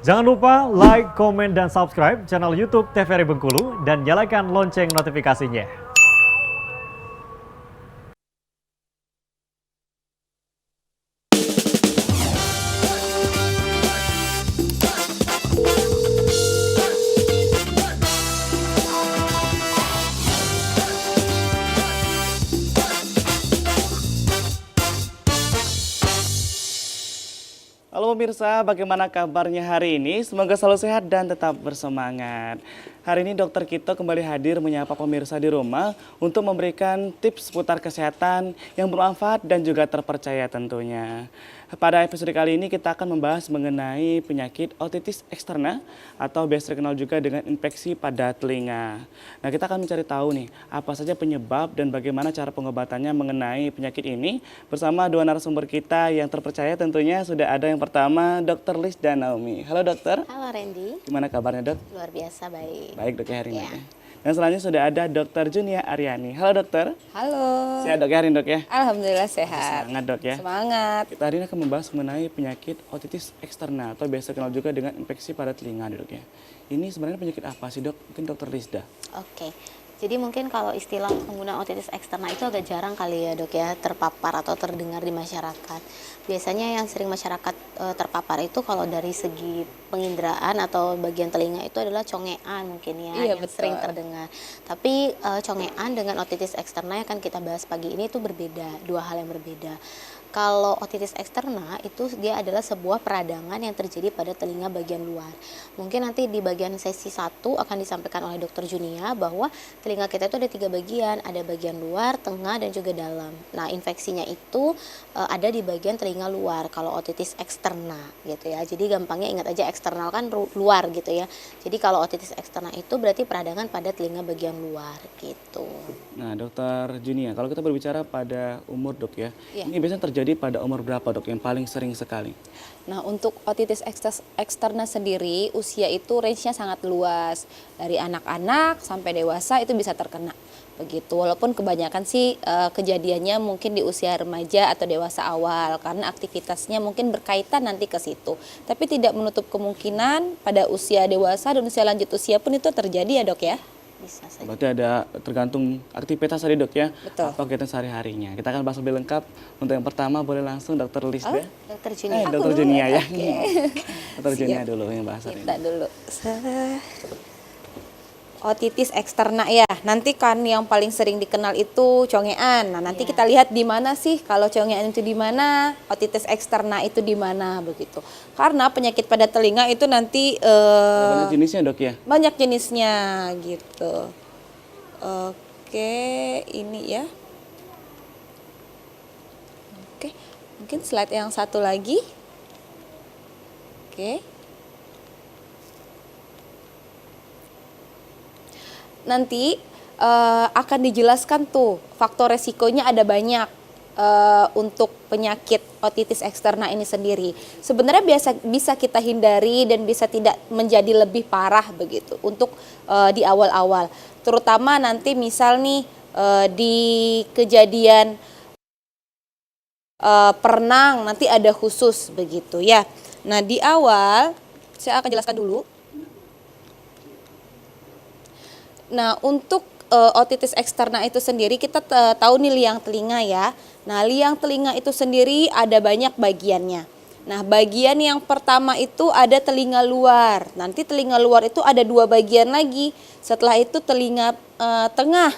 Jangan lupa like, komen, dan subscribe channel YouTube TVRI Bengkulu dan nyalakan lonceng notifikasinya. Halo pemirsa, bagaimana kabarnya hari ini? Semoga selalu sehat dan tetap bersemangat. Hari ini dokter Kito kembali hadir menyapa pemirsa di rumah untuk memberikan tips seputar kesehatan yang bermanfaat dan juga terpercaya tentunya. Pada episode kali ini kita akan membahas mengenai penyakit otitis eksterna atau biasa dikenal juga dengan infeksi pada telinga. Nah, kita akan mencari tahu nih apa saja penyebab dan bagaimana cara pengobatannya mengenai penyakit ini bersama dua narasumber kita yang terpercaya tentunya. Sudah ada yang pertama Dr. Lisda Naomi. Halo dokter. Halo Randy. Gimana kabarnya dok? Luar biasa baik. Baik dok ya hari ini. Ya. Dan selanjutnya sudah ada Dr. Junia Aryani. Halo dokter. Halo. Sehat dok ya hari ini dok ya? Alhamdulillah sehat. Semangat dok ya. Semangat. Kita hari ini akan membahas mengenai penyakit otitis eksterna atau biasa dikenal juga dengan infeksi pada telinga dok ya. Ini sebenarnya penyakit apa sih dok? Mungkin dokter Lisda. Oke. Jadi mungkin kalau istilah penggunaan otitis eksterna itu agak jarang kali ya dok ya terpapar atau terdengar di masyarakat. Biasanya yang sering masyarakat terpapar itu kalau dari segi penginderaan atau bagian telinga itu adalah congean mungkin ya Iya, yang betul. sering terdengar. Tapi congean dengan otitis eksterna yang akan kita bahas pagi ini itu berbeda, dua hal yang berbeda. Kalau otitis eksterna itu dia adalah sebuah peradangan yang terjadi pada telinga bagian luar. Mungkin nanti di bagian sesi 1 akan disampaikan oleh Dr. Junia bahwa telinga kita itu ada 3 bagian, ada bagian luar, tengah, dan juga dalam. Nah, infeksinya itu ada di bagian telinga luar kalau otitis eksterna gitu ya. Jadi gampangnya ingat aja eksternal kan luar gitu ya. Jadi kalau otitis eksterna itu berarti peradangan pada telinga bagian luar gitu. Nah dokter Junia, kalau kita berbicara pada umur dok ya, Iya. ini biasanya terjadi pada umur berapa dok yang paling sering sekali? Nah, untuk otitis eksterna sendiri, usia itu range-nya sangat luas. Dari anak-anak sampai dewasa itu bisa terkena. Begitu. Walaupun kebanyakan sih kejadiannya mungkin di usia remaja atau dewasa awal karena aktivitasnya mungkin berkaitan nanti ke situ. Tapi tidak menutup kemungkinan pada usia dewasa dan usia lanjut usia pun itu terjadi ya, Dok ya. Bisa saja. Berarti ada tergantung aktivitas tadi dok ya, Betul. apa kegiatan sehari-harinya. Kita akan bahas lebih lengkap. Untuk yang pertama boleh langsung dokter Lisda. Dr. Junia. Dokter Junia ya. Oke. Dokter Junia dulu yang bahas hari ini. Kita dulu. Otitis eksterna ya. Nanti kan yang paling sering dikenal itu congean. Nah, nanti kita lihat di mana sih kalau congean itu di mana, otitis eksterna itu di mana begitu. Karena penyakit pada telinga itu nanti Banyak jenisnya dok ya. banyak jenisnya gitu. Oke, ini ya. Oke, mungkin slide yang satu lagi. Oke. Nanti akan dijelaskan tuh faktor resikonya ada banyak untuk penyakit otitis eksterna ini sendiri. Sebenarnya bisa kita hindari dan bisa tidak menjadi lebih parah begitu untuk di awal-awal. Terutama nanti misal nih di kejadian perenang nanti ada khusus begitu ya. Nah, di awal saya akan jelaskan dulu. Nah, untuk otitis eksterna itu sendiri kita tahu nih liang telinga ya. Nah, liang telinga itu sendiri ada banyak bagiannya. Nah, bagian yang pertama itu ada telinga luar. Nanti telinga luar itu ada 2 bagian lagi. Setelah itu telinga tengah.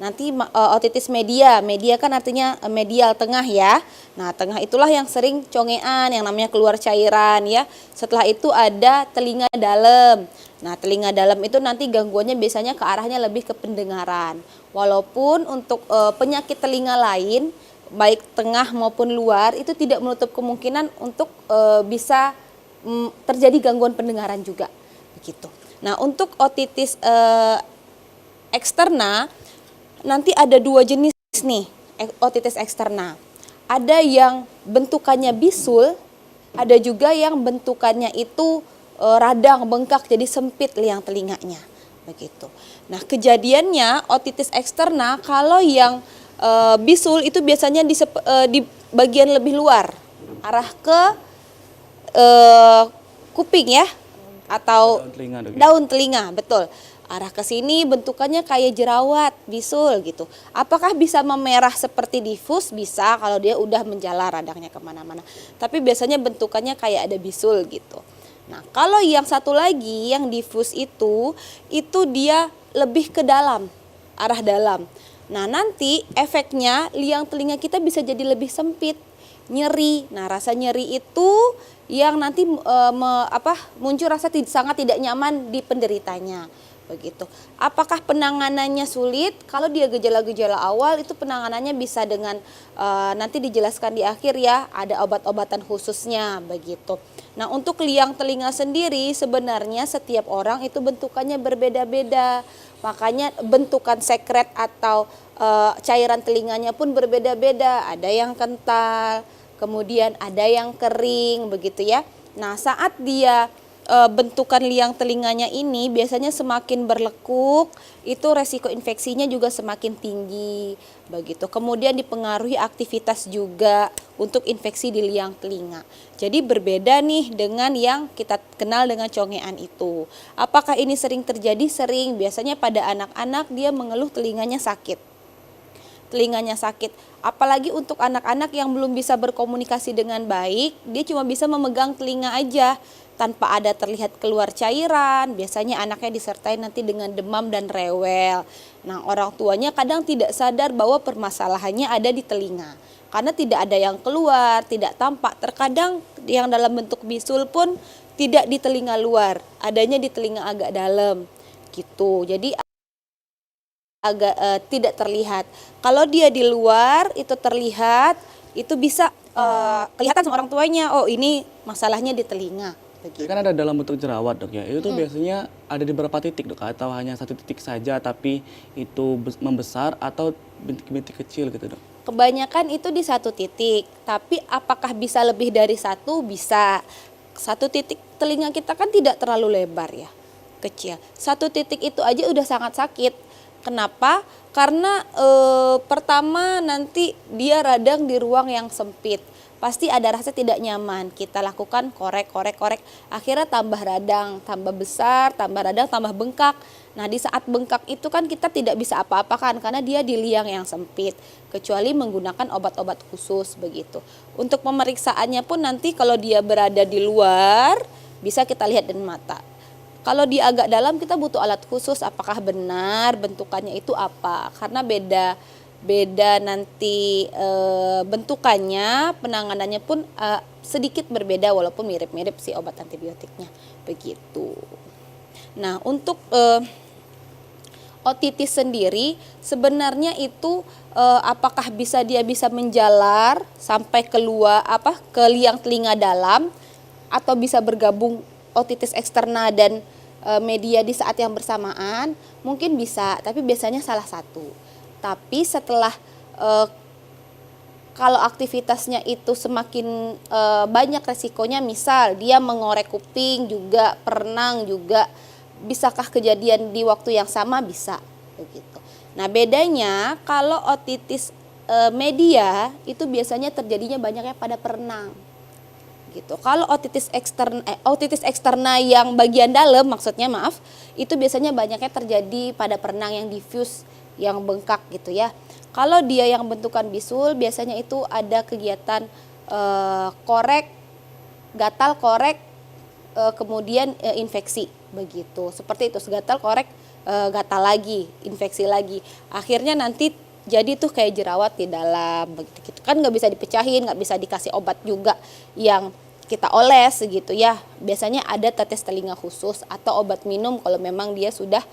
Nanti otitis media. Media kan artinya medial tengah ya. Nah, tengah itulah yang sering congean, yang namanya keluar cairan ya. Setelah itu ada telinga dalam. Nah, telinga dalam itu nanti gangguannya biasanya ke arahnya lebih ke pendengaran. Walaupun untuk penyakit telinga lain, baik tengah maupun luar, itu tidak menutup kemungkinan untuk bisa terjadi gangguan pendengaran juga. Begitu. Nah, untuk otitis eksterna, nanti ada 2 jenis nih, otitis eksterna. Ada yang bentukannya bisul, ada juga yang bentukannya itu radang, bengkak, jadi sempit liang telinganya. Begitu. Nah, kejadiannya otitis eksterna kalau yang bisul itu biasanya di bagian lebih luar, arah ke kuping ya, atau Daun telinga, Dok, ya? daun telinga, betul. Arah ke sini bentukannya kayak jerawat, bisul gitu. Apakah bisa memerah seperti difus? Bisa kalau dia udah menjalar radangnya kemana-mana. Tapi biasanya bentukannya kayak ada bisul gitu. Nah kalau yang satu lagi yang difus itu dia lebih ke dalam, arah dalam. Nah nanti efeknya liang telinga kita bisa jadi lebih sempit, nyeri. Nah rasa nyeri itu yang nanti muncul rasa sangat tidak nyaman di penderitanya. Begitu. Apakah penanganannya sulit? Kalau dia gejala-gejala awal itu penanganannya bisa dengan nanti dijelaskan di akhir ya, ada obat-obatan khususnya begitu. Nah, untuk liang telinga sendiri sebenarnya setiap orang itu bentukannya berbeda-beda. Makanya bentukan sekret atau cairan telinganya pun berbeda-beda. Ada yang kental, kemudian ada yang kering begitu ya. Nah, saat dia bentukan liang telinganya ini biasanya semakin berlekuk, itu resiko infeksinya juga semakin tinggi begitu. Kemudian dipengaruhi aktivitas juga untuk infeksi di liang telinga. Jadi berbeda nih dengan yang kita kenal dengan congean itu. Apakah ini sering terjadi? Sering. Biasanya pada anak-anak dia mengeluh telinganya sakit. Apalagi untuk anak-anak yang belum bisa berkomunikasi dengan baik, dia cuma bisa memegang telinga aja tanpa ada terlihat keluar cairan. Biasanya anaknya disertai nanti dengan demam dan rewel. Nah, orang tuanya kadang tidak sadar bahwa permasalahannya ada di telinga. Karena tidak ada yang keluar, tidak tampak. Terkadang yang dalam bentuk bisul pun tidak di telinga luar, adanya di telinga agak dalam gitu. Jadi agak tidak terlihat. Kalau dia di luar itu terlihat, itu bisa kelihatan sama orang tuanya, oh ini masalahnya di telinga. Begitu. Kan ada dalam bentuk jerawat, Dok, ya. Itu tuh biasanya ada di beberapa titik, Dok, atau hanya satu titik saja tapi itu membesar atau bintik-bintik kecil gitu, Dok. Kebanyakan itu di satu titik, tapi apakah bisa lebih dari satu? Bisa. Satu titik telinga kita kan tidak terlalu lebar ya, kecil. Satu titik itu aja udah sangat sakit. Kenapa? Karena pertama nanti dia radang di ruang yang sempit. Pasti ada rasa tidak nyaman. Kita lakukan korek. Akhirnya tambah radang, tambah besar, tambah radang, tambah bengkak. Nah di saat bengkak itu kan kita tidak bisa apa-apakan karena dia di liang yang sempit. Kecuali menggunakan obat-obat khusus begitu. Untuk pemeriksaannya pun nanti kalau dia berada di luar bisa kita lihat dengan mata. Kalau dia agak dalam kita butuh alat khusus, apakah benar bentukannya itu apa. Karena beda nanti bentukannya, penanganannya pun sedikit berbeda walaupun mirip-mirip si obat antibiotiknya. Begitu. Nah untuk otitis sendiri sebenarnya itu apakah dia bisa menjalar sampai keluar ke liang telinga dalam atau bisa bergabung otitis eksterna dan media di saat yang bersamaan, mungkin bisa, tapi biasanya salah satu. Tapi setelah kalau aktivitasnya itu semakin banyak resikonya, misal dia mengorek kuping juga, perenang juga, bisakah kejadian di waktu yang sama? Bisa begitu. Nah bedanya kalau otitis media itu biasanya terjadinya banyaknya pada perenang. Gitu. Kalau otitis eksterna yang bagian dalam itu biasanya banyaknya terjadi pada perenang yang diffuse, yang bengkak gitu ya. Kalau dia yang bentukan bisul biasanya itu ada kegiatan gatal korek, kemudian infeksi begitu. Seperti itu, gatal korek, gatal lagi, infeksi lagi. Akhirnya nanti jadi tuh kayak jerawat di dalam begitu. Kan nggak bisa dipecahin, nggak bisa dikasih obat juga yang kita oles gitu ya. Biasanya ada tetes telinga khusus atau obat minum kalau memang dia sudah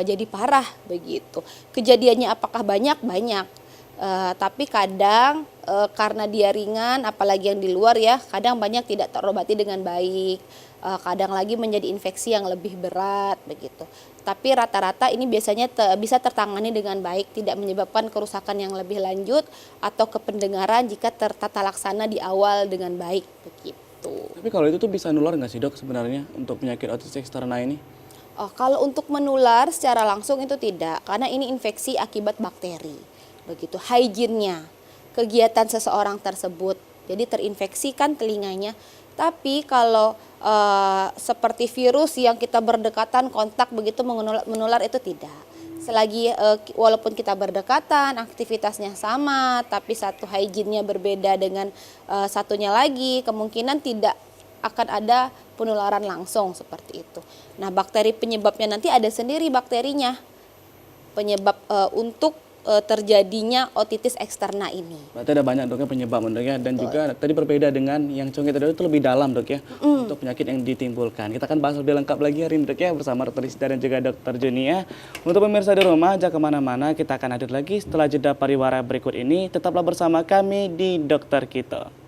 jadi parah begitu. Kejadiannya apakah banyak? Banyak. Tapi kadang karena dia ringan, apalagi yang di luar ya, kadang banyak tidak terobati dengan baik. Kadang lagi menjadi infeksi yang lebih berat begitu. Tapi rata-rata ini biasanya bisa tertangani dengan baik, tidak menyebabkan kerusakan yang lebih lanjut atau kependengaran jika tertata laksana di awal dengan baik begitu. Tapi kalau itu tuh bisa nular nggak sih, Dok, sebenarnya untuk penyakit otitis eksterna ini? Oh, kalau untuk menular secara langsung itu tidak, karena ini infeksi akibat bakteri. Begitu, hygiene-nya, kegiatan seseorang tersebut. Jadi terinfeksi kan telinganya, Tapi kalau seperti virus yang kita berdekatan kontak begitu menular itu tidak. Selagi walaupun kita berdekatan, aktivitasnya sama, tapi satu hygiene-nya berbeda dengan satunya lagi, kemungkinan tidak akan ada penularan langsung seperti itu. Nah, bakteri penyebabnya nanti ada sendiri bakterinya. Penyebab untuk terjadinya otitis eksterna ini. Berarti ada banyak dok ya penyebab dok ya, dan juga tadi berbeda dengan yang congek tadi itu lebih dalam dok ya untuk penyakit yang ditimbulkan. Kita akan bahas lebih lengkap lagi hari ini dok ya bersama Dr. Rizda dan juga Dr. Junia. Untuk pemirsa di rumah jangan kemana-mana, kita akan hadir lagi setelah jeda pariwara berikut ini. Tetaplah bersama kami di Dokter Kito.